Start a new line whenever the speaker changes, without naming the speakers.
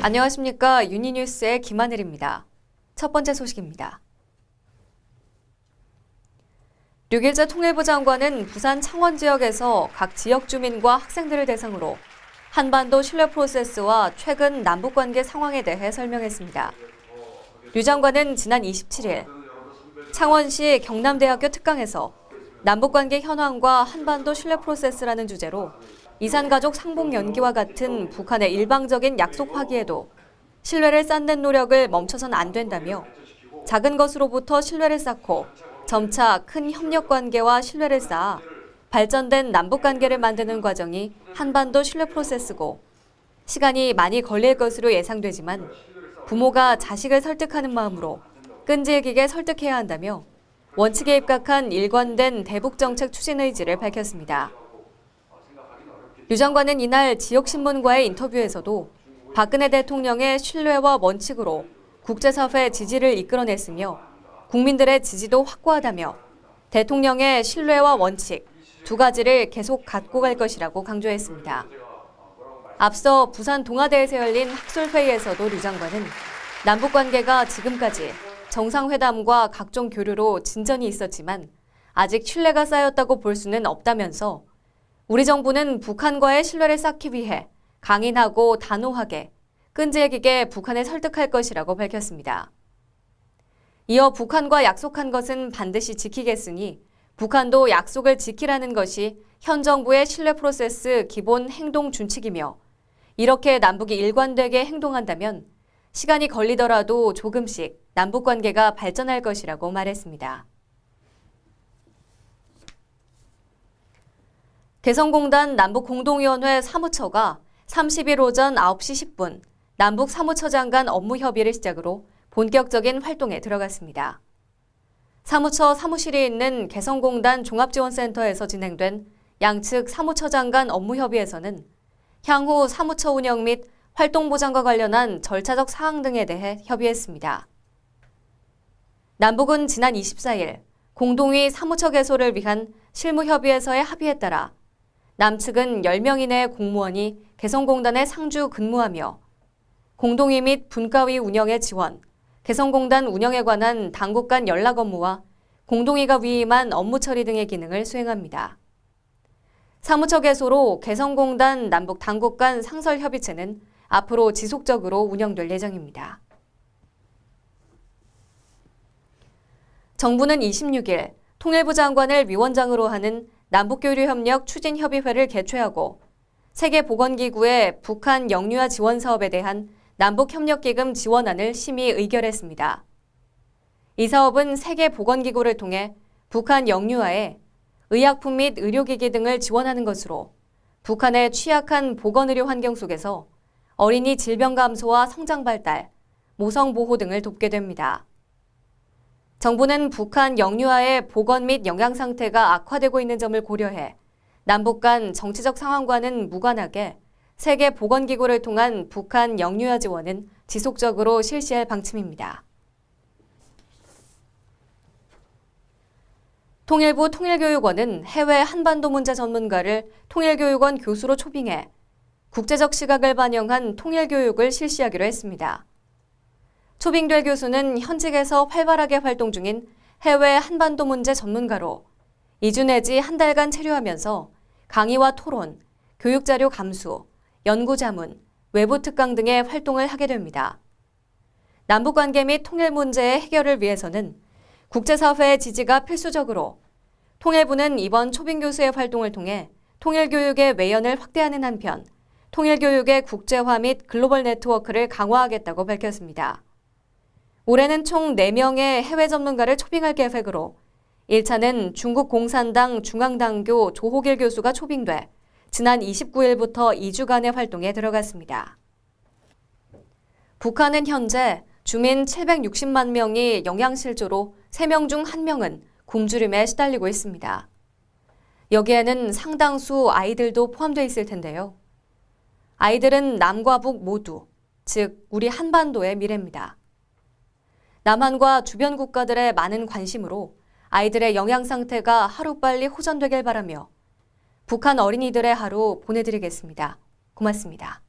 안녕하십니까. 유니뉴스의 김하늘입니다. 첫 번째 소식입니다. 6일째 통일부 장관은 부산 창원 지역에서 각 지역 주민과 학생들을 대상으로 한반도 신뢰 프로세스와 최근 남북관계 상황에 대해 설명했습니다. 류 장관은 지난 27일 창원시 경남대학교 특강에서 남북관계 현황과 한반도 신뢰 프로세스라는 주제로 이산가족 상봉 연기와 같은 북한의 일방적인 약속 파기에도 신뢰를 쌓는 노력을 멈춰선 안 된다며 작은 것으로부터 신뢰를 쌓고 점차 큰 협력관계와 신뢰를 쌓아 발전된 남북관계를 만드는 과정이 한반도 신뢰 프로세스고 시간이 많이 걸릴 것으로 예상되지만 부모가 자식을 설득하는 마음으로 끈질기게 설득해야 한다며 원칙에 입각한 일관된 대북정책 추진 의지를 밝혔습니다. 류 장관은 이날 지역신문과의 인터뷰에서도 박근혜 대통령의 신뢰와 원칙으로 국제사회 지지를 이끌어냈으며 국민들의 지지도 확고하다며 대통령의 신뢰와 원칙 두 가지를 계속 갖고 갈 것이라고 강조했습니다. 앞서 부산 동아대에서 열린 학술회의에서도 류 장관은 남북관계가 지금까지 정상회담과 각종 교류로 진전이 있었지만 아직 신뢰가 쌓였다고 볼 수는 없다면서 우리 정부는 북한과의 신뢰를 쌓기 위해 강인하고 단호하게 끈질기게 북한을 설득할 것이라고 밝혔습니다. 이어 북한과 약속한 것은 반드시 지키겠으니 북한도 약속을 지키라는 것이 현 정부의 신뢰 프로세스 기본 행동 준칙이며 이렇게 남북이 일관되게 행동한다면 시간이 걸리더라도 조금씩 남북관계가 발전할 것이라고 말했습니다. 개성공단 남북공동위원회 사무처가 30일 오전 9시 10분 남북 사무처장 간 업무 협의를 시작으로 본격적인 활동에 들어갔습니다. 사무처 사무실이 있는 개성공단 종합지원센터에서 진행된 양측 사무처장 간 업무 협의에서는 향후 사무처 운영 및 활동 보장과 관련한 절차적 사항 등에 대해 협의했습니다. 남북은 지난 24일 공동위 사무처 개소를 위한 실무협의에서의 합의에 따라 남측은 10명 이내의 공무원이 개성공단에 상주 근무하며 공동위 및 분과위 운영의 지원, 개성공단 운영에 관한 당국 간 연락 업무와 공동위가 위임한 업무 처리 등의 기능을 수행합니다. 사무처 개소로 개성공단 남북 당국 간 상설협의체는 앞으로 지속적으로 운영될 예정입니다. 정부는 26일 통일부 장관을 위원장으로 하는 남북교류협력 추진협의회를 개최하고 세계보건기구의 북한 영유아 지원 사업에 대한 남북협력기금 지원안을 심의 의결했습니다. 이 사업은 세계보건기구를 통해 북한 영유아에 의약품 및 의료기기 등을 지원하는 것으로 북한의 취약한 보건의료 환경 속에서 어린이 질병 감소와 성장 발달, 모성 보호 등을 돕게 됩니다. 정부는 북한 영유아의 보건 및 영양 상태가 악화되고 있는 점을 고려해 남북 간 정치적 상황과는 무관하게 세계보건기구를 통한 북한 영유아 지원은 지속적으로 실시할 방침입니다. 통일부 통일교육원은 해외 한반도 문제 전문가를 통일교육원 교수로 초빙해 국제적 시각을 반영한 통일교육을 실시하기로 했습니다. 초빙될 교수는 현직에서 활발하게 활동 중인 해외 한반도 문제 전문가로 2주 내지 한 달간 체류하면서 강의와 토론, 교육자료 감수, 연구자문, 외부 특강 등의 활동을 하게 됩니다. 남북관계 및 통일 문제의 해결을 위해서는 국제사회의 지지가 필수적으로 통일부는 이번 초빙 교수의 활동을 통해 통일교육의 외연을 확대하는 한편 통일교육의 국제화 및 글로벌 네트워크를 강화하겠다고 밝혔습니다. 올해는 총 4명의 해외 전문가를 초빙할 계획으로 1차는 중국 공산당 중앙당교 조호길 교수가 초빙돼 지난 29일부터 2주간의 활동에 들어갔습니다. 북한은 현재 주민 760만 명이 영양실조로 3명 중 1명은 굶주림에 시달리고 있습니다. 여기에는 상당수 아이들도 포함되어 있을 텐데요. 아이들은 남과 북 모두, 즉 우리 한반도의 미래입니다. 남한과 주변 국가들의 많은 관심으로 아이들의 영양 상태가 하루빨리 호전되길 바라며 북한 어린이들의 하루 보내드리겠습니다. 고맙습니다.